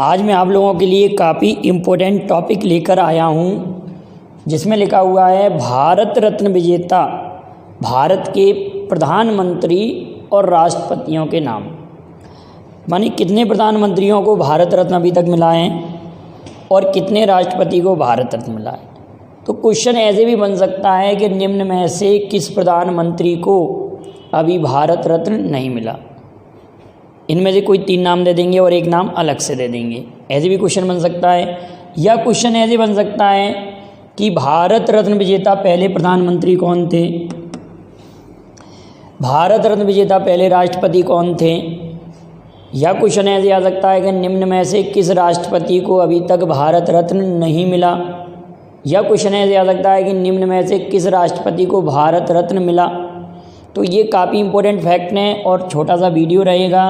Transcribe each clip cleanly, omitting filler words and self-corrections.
आज मैं आप लोगों के लिए काफ़ी इम्पोर्टेंट टॉपिक लेकर आया हूँ जिसमें लिखा हुआ है भारत रत्न विजेता भारत के प्रधानमंत्री और राष्ट्रपतियों के नाम। माने कितने प्रधानमंत्रियों को भारत रत्न अभी तक मिला है और कितने राष्ट्रपति को भारत रत्न मिला है। तो क्वेश्चन ऐसे भी बन सकता है कि निम्न में से किस प्रधानमंत्री को अभी भारत रत्न नहीं मिला। इनमें से कोई 3 नाम दे देंगे और एक नाम अलग से दे देंगे, ऐसे भी क्वेश्चन बन सकता है। या क्वेश्चन ऐसे बन सकता है कि भारत रत्न विजेता पहले प्रधानमंत्री कौन थे, भारत रत्न विजेता पहले राष्ट्रपति कौन थे। या क्वेश्चन ऐसे आ सकता है कि निम्न में से किस राष्ट्रपति को अभी तक भारत रत्न नहीं मिला। या क्वेश्चन ऐसे आ सकता है कि निम्न में से किस राष्ट्रपति को भारत रत्न मिला। तो ये काफ़ी इंपॉर्टेंट फैक्ट हैं और छोटा सा वीडियो रहेगा,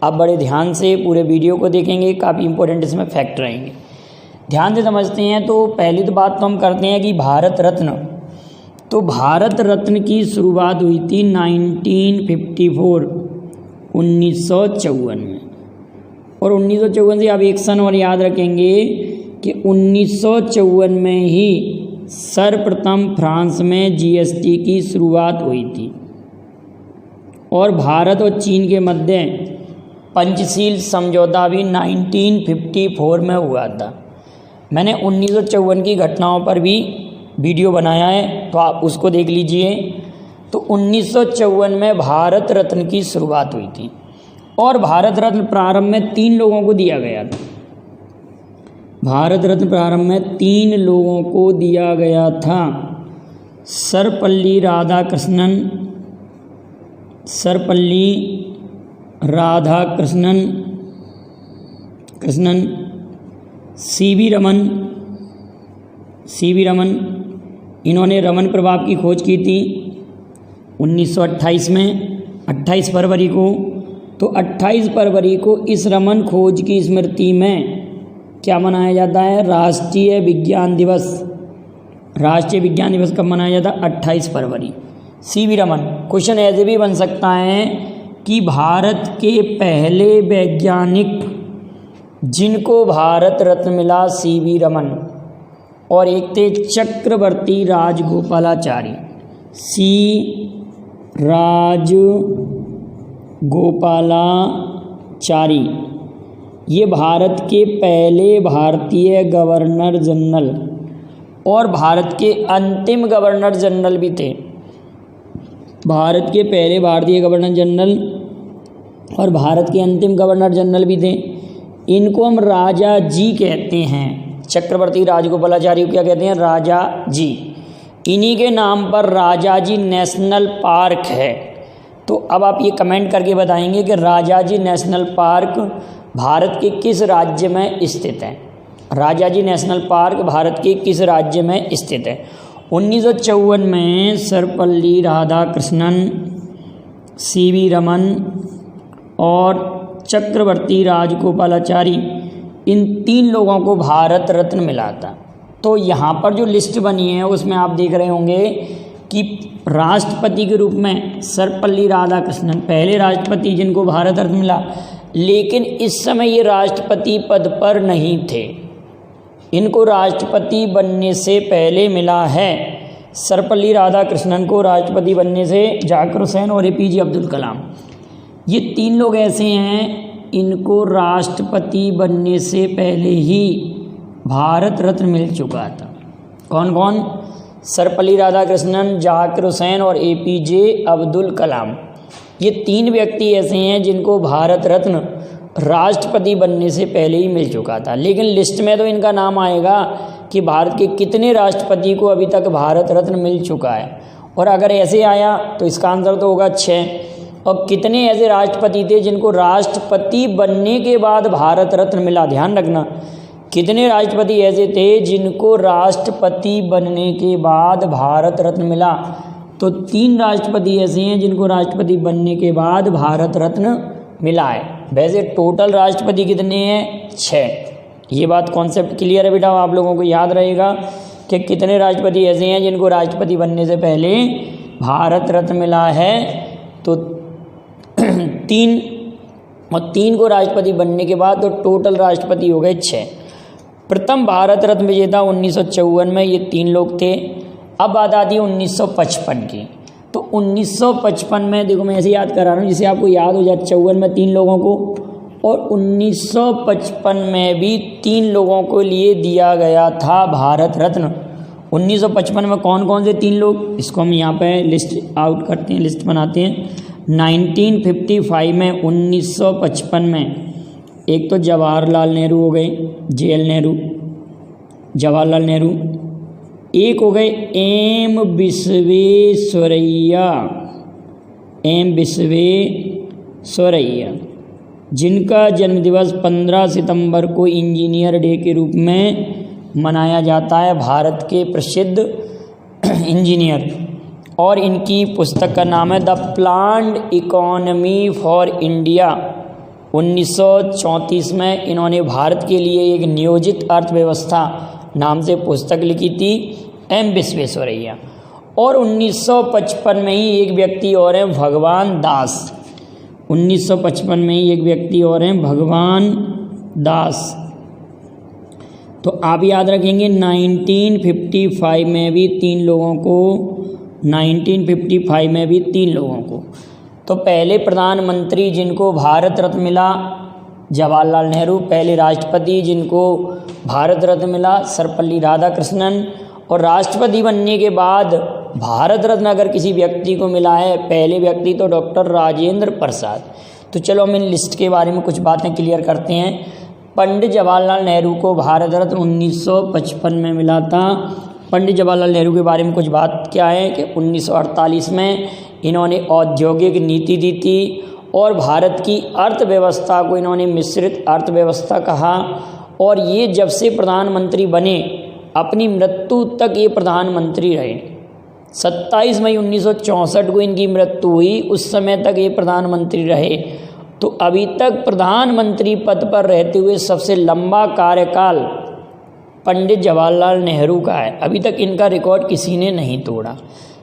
आप बड़े ध्यान से पूरे वीडियो को देखेंगे, काफ़ी इंपॉर्टेंट इसमें फैक्ट रहेंगे, ध्यान से समझते हैं। तो पहली तो बात तो हम करते हैं कि भारत रत्न, तो भारत रत्न की शुरुआत हुई थी 1954 1954 में। और 1954 से आप एक सन और याद रखेंगे कि 1954 में ही सर्वप्रथम फ्रांस में जीएसटी की शुरुआत हुई थी और भारत और चीन के मध्य पंचशील समझौता भी 1954 में हुआ था। मैंने 1954 की घटनाओं पर भी वीडियो बनाया है, तो आप उसको देख लीजिए। तो 1954 में भारत रत्न की शुरुआत हुई थी और भारत रत्न प्रारंभ में 3 लोगों को दिया गया था। भारत रत्न प्रारंभ में 3 लोगों को दिया गया था, सर्वपल्ली राधाकृष्णन, सीवी रमन। इन्होंने रमन प्रभाव की खोज की थी 1928 में 28 फरवरी को। तो 28 फरवरी को इस रमन खोज की स्मृति में क्या मनाया जाता है, राष्ट्रीय विज्ञान दिवस। राष्ट्रीय विज्ञान दिवस कब मनाया जाता है, 28 फरवरी। सीवी रमन। क्वेश्चन ऐसे भी बन सकता है कि भारत के पहले वैज्ञानिक जिनको भारत रत्न मिला सीवी रमन, और एक थे चक्रवर्ती राजगोपालाचारी, राजगोपालाचारी। ये भारत के पहले भारतीय गवर्नर जनरल और भारत के अंतिम गवर्नर जनरल भी थे। भारत के पहले भारतीय गवर्नर जनरल और भारत के अंतिम गवर्नर जनरल भी थे। इनको हम राजा जी कहते हैं। चक्रवर्ती राजगोपालाचारी को क्या कहते हैं, राजा जी। इन्हीं के नाम पर राजा जी नेशनल पार्क है। तो अब आप ये कमेंट करके बताएंगे कि राजा जी नेशनल पार्क भारत के किस राज्य में स्थित है। राजा जी नेशनल पार्क भारत के किस राज्य में स्थित है। 1954 में सर्वपल्ली राधाकृष्णन, सीवी रमन और चक्रवर्ती राजगोपालाचारी, इन 3 लोगों को भारत रत्न मिला था। तो यहाँ पर जो लिस्ट बनी है उसमें आप देख रहे होंगे कि राष्ट्रपति के रूप में सर्वपल्ली राधाकृष्णन पहले राष्ट्रपति जिनको भारत रत्न मिला, लेकिन इस समय ये राष्ट्रपति पद पर नहीं थे। इनको राष्ट्रपति बनने से पहले मिला है। सर्वपल्ली राधाकृष्णन को राष्ट्रपति बनने से जाकिर हुसैन और एपीजे अब्दुल कलाम, ये 3 लोग ऐसे हैं इनको राष्ट्रपति बनने से पहले ही भारत रत्न मिल चुका था। कौन कौन, सर्वपल्ली राधाकृष्णन, जाकिर हुसैन और एपीजे अब्दुल कलाम। ये 3 व्यक्ति ऐसे हैं जिनको भारत रत्न राष्ट्रपति बनने से पहले ही मिल चुका था। लेकिन लिस्ट में तो इनका नाम आएगा कि भारत के कितने राष्ट्रपति को अभी तक भारत रत्न मिल चुका है। और अगर ऐसे आया तो इसका आंसर तो होगा 6। और कितने ऐसे राष्ट्रपति थे जिनको राष्ट्रपति बनने के बाद भारत रत्न मिला, ध्यान रखना। कितने राष्ट्रपति ऐसे थे जिनको राष्ट्रपति बनने के बाद भारत रत्न मिला। तो 3 राष्ट्रपति ऐसे हैं जिनको राष्ट्रपति बनने के बाद भारत रत्न मिला है। वैसे टोटल राष्ट्रपति कितने हैं, 6। ये बात कॉन्सेप्ट क्लियर है बेटा, आप लोगों को याद रहेगा कि कितने राष्ट्रपति ऐसे हैं जिनको राष्ट्रपति बनने से पहले भारत रत्न मिला है। तो 3 और 3 को राष्ट्रपति बनने के बाद तो टोटल राष्ट्रपति हो गए 6। प्रथम भारत रत्न विजेता 1954 में ये 3 लोग थे। अब बात आती है 1955 की। तो 1955 में देखो मैं ऐसे याद करा रहा हूँ जिसे आपको याद हो जाए, 54 में 3 लोगों को और 1955 में भी 3 लोगों को लिए दिया गया था भारत रत्न। 1955 में कौन कौन से 3 लोग, इसको हम यहाँ पे लिस्ट आउट करते हैं, लिस्ट बनाते हैं। 1955 में 1955 में एक तो जवाहरलाल नेहरू हो गए, JL नेहरू, जवाहरलाल नेहरू। एक हो गए एम विश्वेश्वरैया, जिनका जन्मदिवस 15 सितंबर को इंजीनियर डे के रूप में मनाया जाता है, भारत के प्रसिद्ध इंजीनियर। और इनकी पुस्तक का नाम है the planned economy for India. 1934 में इन्होंने भारत के लिए एक नियोजित अर्थव्यवस्था नाम से पुस्तक लिखी थी, एम विश्वेश्वरैया। और 1955 में ही एक व्यक्ति और हैं भगवान दास। 1955 में ही एक व्यक्ति और हैं भगवान दास। तो आप याद रखेंगे 1955 में भी 3 लोगों को, 1955 में भी 3 लोगों को। तो पहले प्रधानमंत्री जिनको भारत रत्न मिला जवाहरलाल नेहरू, पहले राष्ट्रपति जिनको भारत रत्न मिला सर्वपल्ली राधाकृष्णन, और राष्ट्रपति बनने के बाद भारत रत्न अगर किसी व्यक्ति को मिला है पहले व्यक्ति तो डॉक्टर राजेंद्र प्रसाद। तो चलो हम इन लिस्ट के बारे में कुछ बातें क्लियर करते हैं। पंडित जवाहरलाल नेहरू को भारत रत्न 1955 में मिला था। पंडित जवाहरलाल नेहरू के बारे में कुछ बात क्या है कि 1948 में इन्होंने औद्योगिक नीति दी थी और भारत की अर्थव्यवस्था को इन्होंने मिश्रित अर्थव्यवस्था कहा। और ये जब से प्रधानमंत्री बने अपनी मृत्यु तक ये प्रधानमंत्री रहे। 27 मई 1964 को इनकी मृत्यु हुई, उस समय तक ये प्रधानमंत्री रहे। तो अभी तक प्रधानमंत्री पद पर रहते हुए सबसे लंबा कार्यकाल पंडित जवाहरलाल नेहरू का है। अभी तक इनका रिकॉर्ड किसी ने नहीं तोड़ा।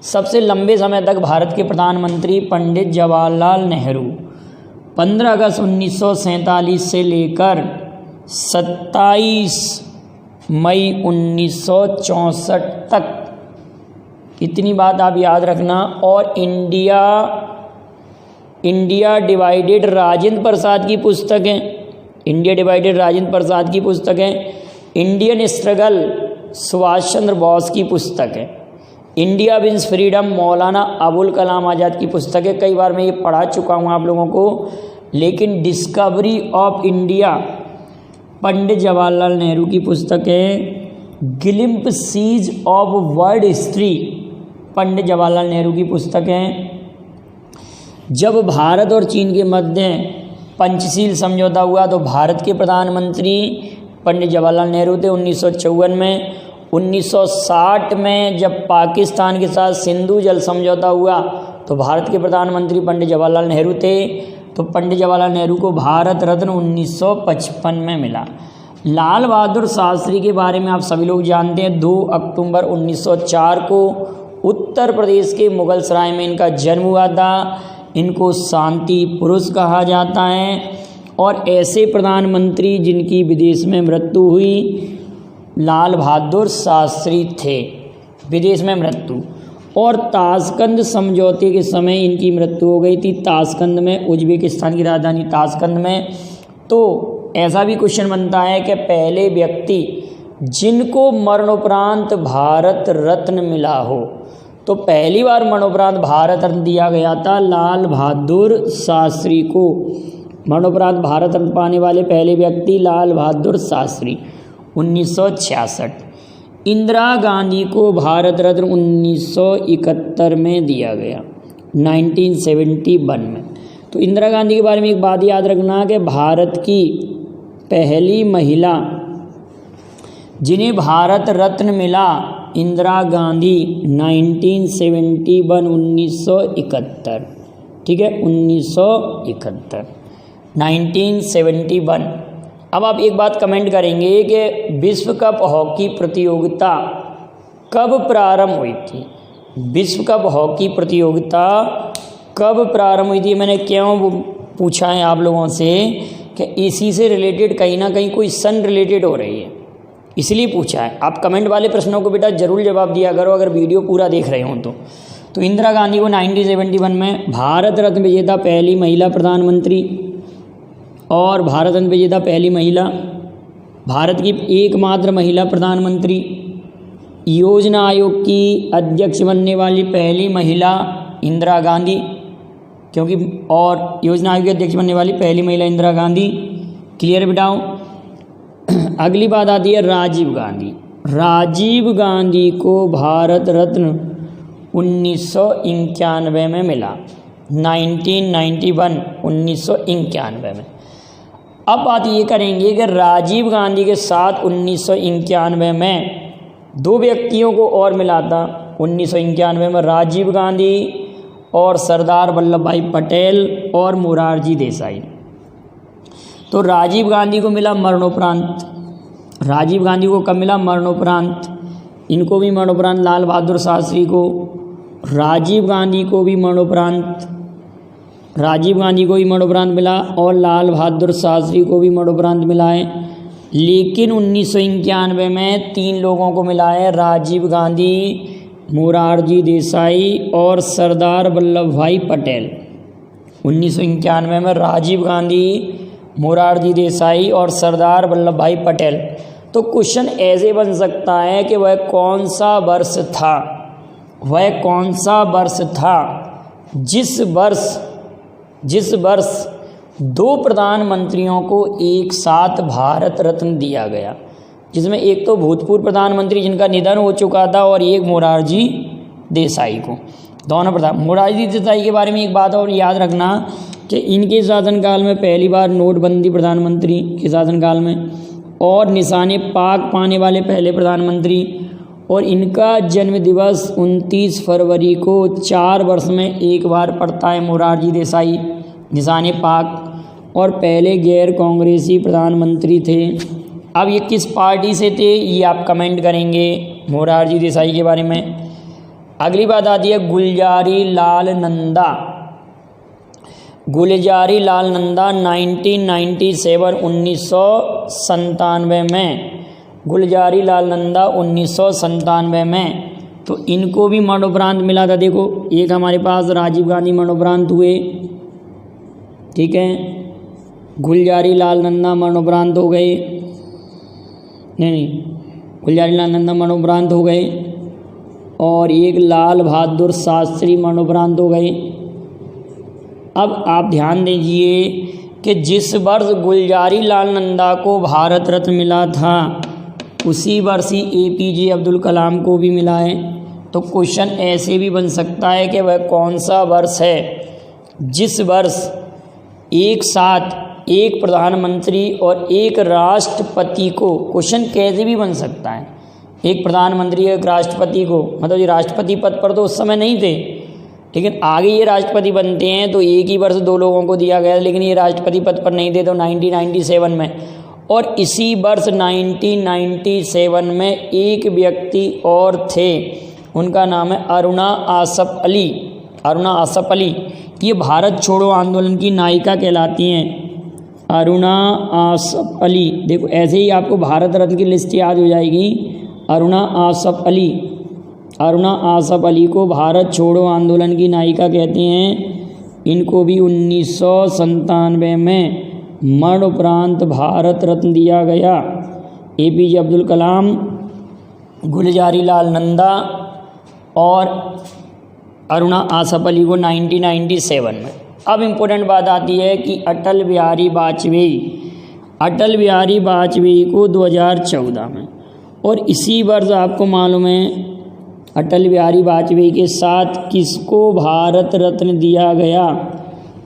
सबसे लंबे समय तक भारत के प्रधानमंत्री पंडित जवाहरलाल नेहरू 15 अगस्त 1947 से लेकर 27 मई 1964 तक, इतनी बात आप याद रखना। और इंडिया डिवाइडेड राजेंद्र प्रसाद की पुस्तक है, इंडिया डिवाइडेड राजेंद्र प्रसाद की पुस्तक है। इंडियन स्ट्रगल सुभाष चंद्र बोस की पुस्तक है। India wins freedom Maulana Abul Kalam Azad की पुस्तक है। कई बार मैं ये पढ़ा चुका हूँ आप लोगों को। लेकिन discovery of India Pandit Jawaharlal Nehru की पुस्तक है। ग्लिम्प seize of world history Pandit Jawaharlal Nehru की पुस्तक है। जब भारत और चीन के मध्य पंचशील समझौता हुआ तो भारत के प्रधानमंत्री पंडित जवाहरलाल नेहरू थे 1954 में। 1960 में जब पाकिस्तान के साथ सिंधु जल समझौता हुआ तो भारत के प्रधानमंत्री पंडित जवाहरलाल नेहरू थे। तो पंडित जवाहरलाल नेहरू को भारत रत्न 1955 में मिला। लाल बहादुर शास्त्री के बारे में आप सभी लोग जानते हैं। 2 अक्टूबर 1904 को उत्तर प्रदेश के मुगल सराय में इनका जन्म हुआ था। इनको शांति पुरुष कहा जाता है। और ऐसे प्रधानमंत्री जिनकी विदेश में मृत्यु हुई लाल बहादुर शास्त्री थे, विदेश में मृत्यु। और ताशकंद समझौते के समय इनकी मृत्यु हो गई थी, ताशकंद में, उज्बेकिस्तान की राजधानी ताशकंद में। तो ऐसा भी क्वेश्चन बनता है कि पहले व्यक्ति जिनको मरणोपरांत भारत रत्न मिला हो, तो पहली बार मरणोपरांत भारत रत्न दिया गया था लाल बहादुर शास्त्री को। मरणोपरांत भारत रत्न पाने वाले पहले व्यक्ति लाल बहादुर शास्त्री 1966। इंदिरा गांधी को भारत रत्न 1971 में दिया गया, 1971 में। तो इंदिरा गांधी के बारे में एक बात याद रखना कि भारत की पहली महिला जिन्हें भारत रत्न मिला इंदिरा गांधी 1971, 1971, ठीक है, 1971, 1971। अब आप एक बात कमेंट करेंगे कि विश्व कप हॉकी प्रतियोगिता कब प्रारंभ हुई थी? विश्व कप हॉकी प्रतियोगिता कब प्रारंभ हुई थी? मैंने क्यों पूछा है आप लोगों से कि इसी से रिलेटेड कहीं ना कहीं कोई सन रिलेटेड हो रही है, इसलिए पूछा है। आप कमेंट वाले प्रश्नों को बेटा जरूर जवाब दिया करो अगर वीडियो पूरा देख रहे हो तो इंदिरा गांधी को 1971 में भारत रत्न विजेता पहली महिला प्रधानमंत्री और भारत रत्न विजेता पहली महिला, भारत की एकमात्र महिला प्रधानमंत्री, योजना आयोग की अध्यक्ष बनने वाली पहली महिला इंदिरा गांधी, क्योंकि और योजना आयोग की अध्यक्ष बनने वाली पहली महिला इंदिरा गांधी। क्लियर बेटाओ। अगली बात आती है राजीव गांधी। राजीव गांधी को भारत रत्न 1991 में मिला, 1991 में। अब बात ये करेंगे कि राजीव गांधी के साथ 1991 में दो व्यक्तियों को और मिला था। 1991 में राजीव गांधी और सरदार वल्लभ भाई पटेल और मोरारजी देसाई। तो राजीव गांधी को मिला मरणोपरांत। राजीव गांधी को कब मिला? मरणोपरांत। इनको भी मरणोपरांत, लाल बहादुर शास्त्री को, राजीव गांधी को भी मरणोपरांत, राजीव गांधी को भी मरणोपरांत मिला और लाल बहादुर शास्त्री को भी मरणोपरांत मिला है। लेकिन 1991 में 3 लोगों को मिला है, राजीव गांधी, मोरारजी देसाई और सरदार वल्लभ भाई पटेल। 1991 में राजीव गांधी, मोरारजी देसाई और सरदार वल्लभ भाई पटेल। तो क्वेश्चन ऐसे बन सकता है कि वह कौन सा वर्ष था, वह कौन सा वर्ष था जिस वर्ष 2 प्रधानमंत्रियों को एक साथ भारत रत्न दिया गया, जिसमें एक तो भूतपूर्व प्रधानमंत्री जिनका निधन हो चुका था और एक मोरारजी देसाई को, दोनों प्रधान। मोरारजी देसाई के बारे में एक बात और याद रखना कि इनके शासनकाल में पहली बार नोटबंदी प्रधानमंत्री के शासनकाल में, और निशाने पाक पाने वाले पहले प्रधानमंत्री, और इनका जन्म दिवस 29 फरवरी को 4 वर्ष में एक बार पड़ता है। मोरारजी देसाई निशाने पाक और पहले गैर कांग्रेसी प्रधानमंत्री थे। अब ये किस पार्टी से थे ये आप कमेंट करेंगे मोरारजी देसाई के बारे में। अगली बात आती है गुलजारी लाल नंदा। गुलजारी लाल नंदा 1997 में, गुलजारी लाल नंदा 1997 में। तो इनको भी मरणोपरांत मिला था। देखो एक हमारे पास राजीव गांधी मरणोपरांत हुए, ठीक है, गुलजारी लाल नंदा मरणोपरांत हो गए, नहीं गुलजारी लाल नंदा मरणोपरांत हो गए, और एक लाल बहादुर शास्त्री मरणोपरांत हो गए। अब आप ध्यान दीजिए कि जिस वर्ष गुलजारी लाल नंदा को भारत रत्न मिला था उसी वर्ष ही APJ अब्दुल कलाम को भी मिला है। तो क्वेश्चन ऐसे भी बन सकता है कि वह कौन सा वर्ष है जिस वर्ष एक साथ एक प्रधानमंत्री और एक राष्ट्रपति को, क्वेश्चन कैसे भी बन सकता है, एक प्रधानमंत्री एक राष्ट्रपति को, मतलब ये राष्ट्रपति पद पर तो उस समय नहीं थे, लेकिन आगे ये राष्ट्रपति बनते हैं तो एक ही वर्ष 2 लोगों को दिया गया, लेकिन ये राष्ट्रपति पद पर नहीं थे तो 1997 में। और इसी वर्ष 1997 में एक व्यक्ति और थे, उनका नाम है अरुणा आसफ अली। अरुणा आसफ अली ये भारत छोड़ो आंदोलन की नायिका कहलाती हैं, अरुणा आसफ अली। देखो ऐसे ही आपको भारत रत्न की लिस्ट याद हो जाएगी। अरुणा आसफ अली, अरुणा आसफ अली को भारत छोड़ो आंदोलन की नायिका कहते हैं। इनको भी 1997 में मरणोपरांत भारत रत्न दिया गया। APJ अब्दुल कलाम, गुलजारी लाल नंदा और अरुणा आसफ अली को 1997 में। अब इम्पोर्टेंट बात आती है कि अटल बिहारी वाजपेयी, अटल बिहारी वाजपेयी को 2014 में, और इसी वर्ष आपको मालूम है अटल बिहारी वाजपेयी के साथ किसको भारत रत्न दिया गया,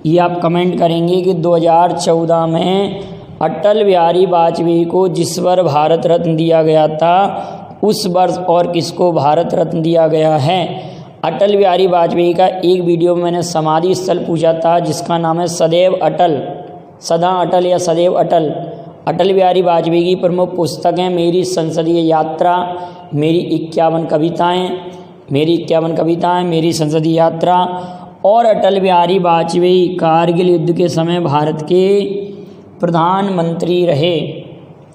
ये आप कमेंट करेंगे कि 2014 में अटल बिहारी वाजपेयी को जिस वर्ष भारत रत्न दिया गया था उस वर्ष और किसको भारत रत्न दिया गया है। अटल बिहारी वाजपेयी का एक वीडियो में मैंने समाधि स्थल पूछा था जिसका नाम है सदैव अटल, सदा अटल या सदैव अटल। अटल बिहारी वाजपेयी की प्रमुख पुस्तकें मेरी संसदीय यात्रा, मेरी 51 कविताएं, मेरी संसदीय यात्रा और अटल बिहारी वाजपेयी कारगिल युद्ध के समय भारत के प्रधानमंत्री रहे।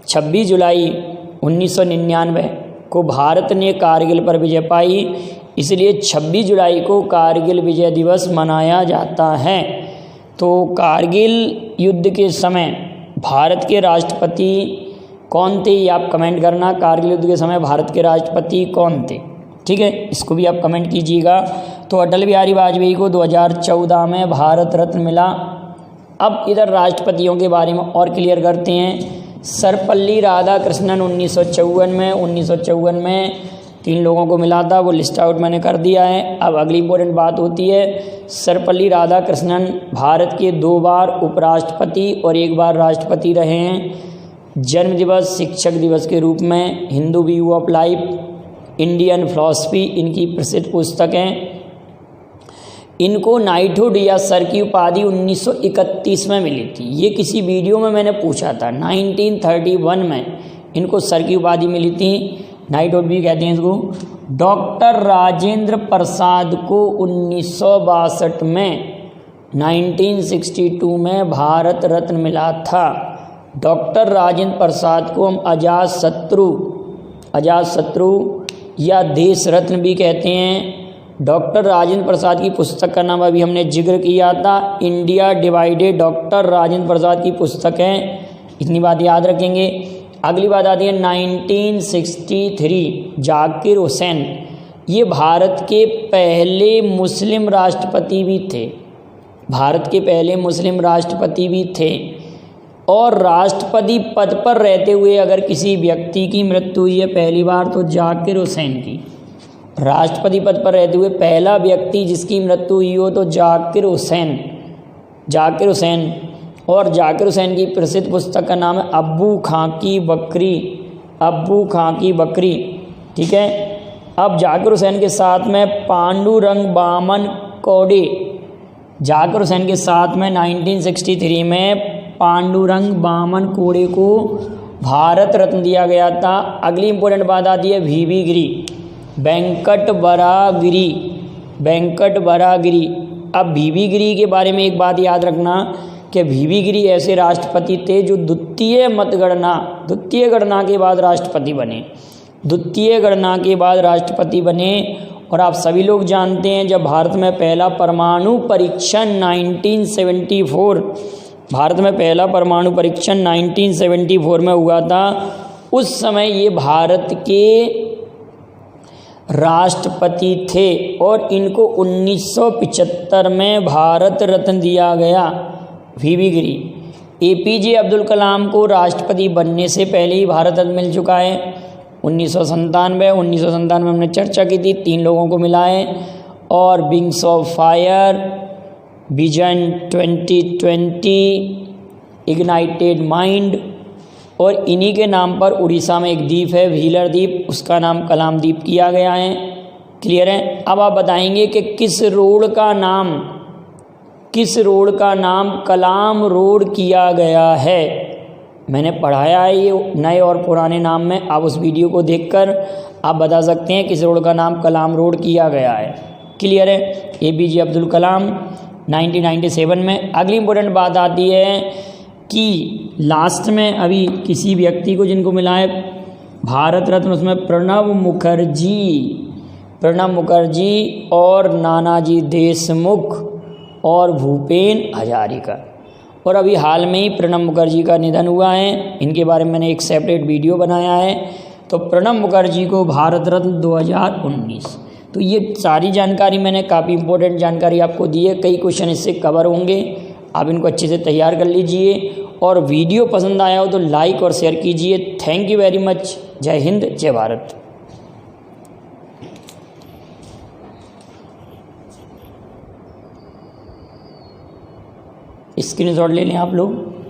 26 जुलाई 1999 को भारत ने कारगिल पर विजय पाई, इसलिए 26 जुलाई को कारगिल विजय दिवस मनाया जाता है। तो कारगिल युद्ध के समय भारत के राष्ट्रपति कौन थे, ये आप कमेंट करना। कारगिल युद्ध के समय भारत के राष्ट्रपति कौन थे, ठीक है, इसको भी आप कमेंट कीजिएगा। तो अटल बिहारी वाजपेयी को 2014 में भारत रत्न मिला। अब इधर राष्ट्रपतियों के बारे में और क्लियर करते हैं। सर्वपल्ली राधाकृष्णन 1954 में 3 लोगों को मिला था, वो लिस्ट आउट मैंने कर दिया है। अब अगली इंपॉर्टेंट बात होती है, सर्वपल्ली राधाकृष्णन भारत के 2 बार उपराष्ट्रपति और 1 बार राष्ट्रपति रहे हैं। जन्म दिवस शिक्षक दिवस के रूप में, Hindu view of life, Indian philosophy इनकी प्रसिद्ध पुस्तक हैं। इनको नाइटहुड या सर की उपाधि 1931 में मिली थी। ये किसी वीडियो में मैंने पूछा था। 1931 में इनको सर की उपाधि मिली थी, नाइटहुड भी कहते हैं इसको। डॉक्टर राजेंद्र प्रसाद को 1962 में 1962 में भारत रत्न मिला था। डॉक्टर राजेंद्र प्रसाद को हम अजात शत्रु या देश रत्न भी कहते हैं। डॉक्टर राजेंद्र प्रसाद की पुस्तक का नाम अभी हमने जिक्र किया था, India divided. Doctor Rajendra Prasad की पुस्तक है, इतनी बात याद रखेंगे। अगली बात आती है 1963, जाकिर हुसैन, ये भारत के पहले मुस्लिम राष्ट्रपति भी थे। भारत के पहले मुस्लिम राष्ट्रपति भी थे। और राष्ट्रपति पद पर रहते हुए अगर किसी व्यक्ति की मृत्यु हुई है पहली बार, तो जाकिर हुसैन की। राष्ट्रपति पद पर रहते हुए पहला व्यक्ति जिसकी मृत्यु हुई हो तो जाकिर हुसैन। और जाकिर हुसैन की प्रसिद्ध पुस्तक का नाम है अब्बू खां की बकरी, ठीक है। अब जाकिर हुसैन के साथ में पांडुरंग बामन कोडे, जाकिर हुसैन के साथ में 1963 में पांडुरंग बामन कोडे को भारत रत्न दिया गया था। अगली इंपॉर्टेंट बात आती है वीवी गिरी, वेंकट बरागिरी। अब वीवी गिरी के बारे में एक बात याद रखना कि वीवी गिरी ऐसे राष्ट्रपति थे जो द्वितीय गणना के बाद राष्ट्रपति बने। और आप सभी लोग जानते हैं जब भारत में पहला परमाणु परीक्षण 1974 में हुआ था, उस समय ये भारत के राष्ट्रपति थे और इनको 1975 में भारत रत्न दिया गया। वीवी गिरी। एपीजे अब्दुल कलाम को राष्ट्रपति बनने से पहले ही भारत रत्न मिल चुका है। 1997 में हमने चर्चा की थी, 3 लोगों को मिला है। और wings of fire, vision 2020, ignited mind, और इन्हीं के नाम पर उड़ीसा में एक द्वीप है व्हीलर द्वीप, उसका नाम कलाम द्वीप किया गया है। क्लियर है। अब आप बताएंगे कि किस रोड का नाम कलाम रोड किया गया है। मैंने पढ़ाया है ये नए और पुराने नाम में, आप उस वीडियो को देखकर आप बता सकते हैं किस रोड का नाम कलाम रोड किया गया है। क्लियर है। एपीजे अब्दुल कलाम 1997 में। अगली इंपॉर्टेंट बात आती है कि लास्ट में अभी किसी व्यक्ति को जिनको मिला है भारत रत्न, उसमें प्रणब मुखर्जी और नानाजी देशमुख और भूपेन हजारिका। और अभी हाल में ही प्रणब मुखर्जी का निधन हुआ है, इनके बारे में मैंने एक सेपरेट वीडियो बनाया है। तो प्रणब मुखर्जी को भारत रत्न 2019। तो ये सारी जानकारी मैंने काफ़ी इंपॉर्टेंट जानकारी आपको दी है, कई क्वेश्चन इससे कवर होंगे, आप इनको अच्छे से तैयार कर लीजिए। और वीडियो पसंद आया हो तो लाइक और शेयर कीजिए। Thank you very much. जय हिंद, जय भारत। स्क्रीनशॉट ले लें आप लोग।